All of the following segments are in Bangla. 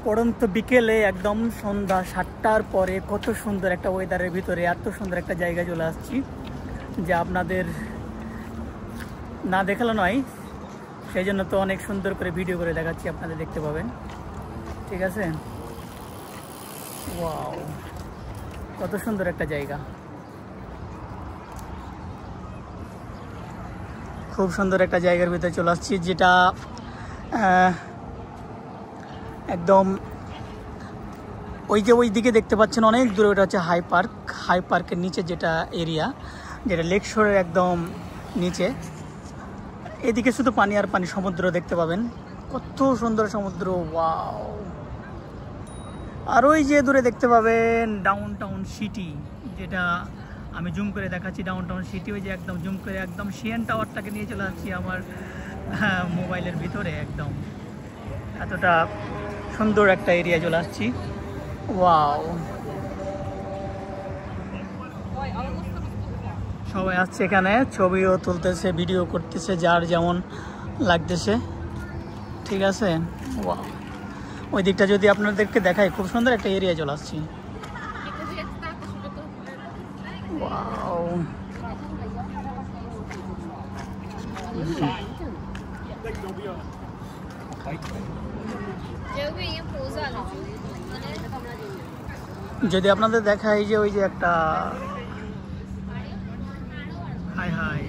পড়ন্ত বিকেলে একদম সন্ধ্যা 7টার পরে কত সুন্দর একটা ওয়েদারের ভিতরে এত সুন্দর একটা জায়গায় চলে আসছি, যা আপনাদের না দেখালো নয়, সেই জন্য তো অনেক সুন্দর করে ভিডিও করে দেখাচ্ছি, আপনাদের দেখতে পাবেন। ঠিক আছে, ওয়াও, কত সুন্দর একটা জায়গা, খুব সুন্দর একটা জায়গার ভিতরে চলে আসছি, যেটা একদম ওই দিকে দেখতে পাচ্ছেন অনেক দূরে, ওটা হচ্ছে হাই পার্কের নিচে যেটা এরিয়া, যেটা লেক শোরের একদম নিচে। এদিকে শুধু পানি আর পানি, সমুদ্র দেখতে পাবেন, কত সুন্দর সমুদ্র, ওয়াও। আর ওই যে দূরে দেখতে পাবেন ডাউন টাউন সিটি, যেটা আমি জুম করে দেখাচ্ছি, ডাউন টাউন সিটি, ওই যে একদম জুম করে একদম সিএন টাওয়ারটাকে নিয়ে চলে যাচ্ছি আমার মোবাইলের ভিতরে, একদম এতটা সুন্দর একটা এরিয়া চলে আসছি, ওয়াও। সবাই আসছে এখানে, ছবিও তুলতেছে, ভিডিও করতেছে, যার যেমন লাগতেছে। ঠিক আছে, ওয়াও। ওই দিকটা যদি আপনাদেরকে দেখাই, খুব সুন্দর একটা এরিয়া চলে আসছি, ওয়াও। যদি আপনাদের দেখাই যে ওই যে একটা হাই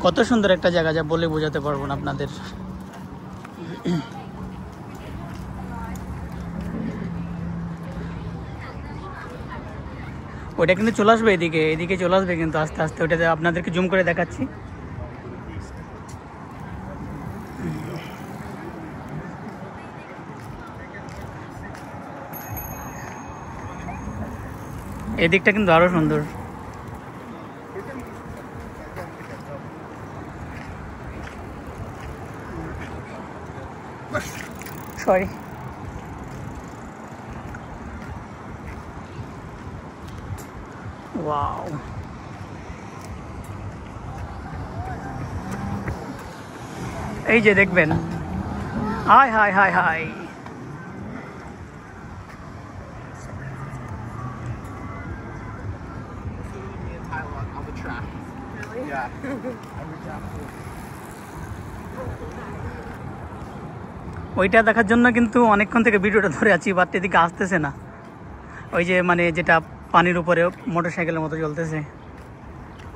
কত সুন্দর একটা জায়গা, যা বলে বোঝাতে পারবো না আপনাদের। ওইটা কিন্তু চলে আসবে এদিকে চলে আসবে কিন্তু আস্তে আস্তে, ওইটাতে আপনাদেরকে জুম করে দেখাচ্ছি। এদিকটা কিন্তু আরো সুন্দর, সরি। ওয়াও, এই যে দেখবেন, হাই হাই হাই হাই, ওইটা দেখার জন্য কিন্তু অনেকক্ষণ থেকে ভিডিওটা ধরে আছি, বাট এদিকে আসতেছে না। ওই যে মানে যেটা পানির উপরে মোটরসাইকেলের মতো চলতেছে,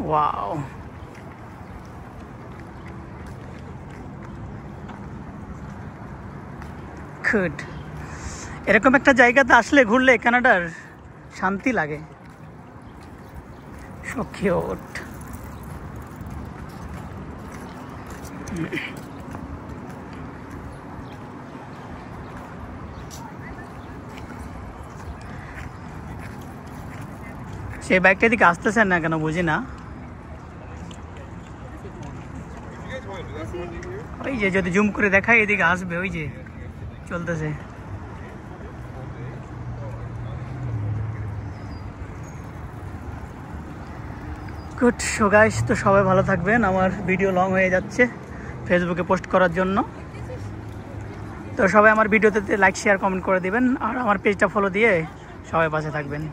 ওয়াও। গুড, এরকম একটা জায়গাতে আসলে, ঘুরলে কানাডার শান্তি লাগে, সো কিউট। সেই বাইকটা দিকে আসতেছেন না কেন বুঝি না। ওই যে যদি জুম করে দেখাই, এদিকে আসবে, ওই যে চলতেছে। গুড, সো গাইস, তো সবাই ভালো থাকবেন। আমার ভিডিও লং হয়ে যাচ্ছে ফেসবুকে পোস্ট করার জন্য, তো সবাই আমার ভিডিওতে লাইক শেয়ার কমেন্ট করে দিবেন, আর আমার পেজটা ফলো দিয়ে সবাই পাশে থাকবেন।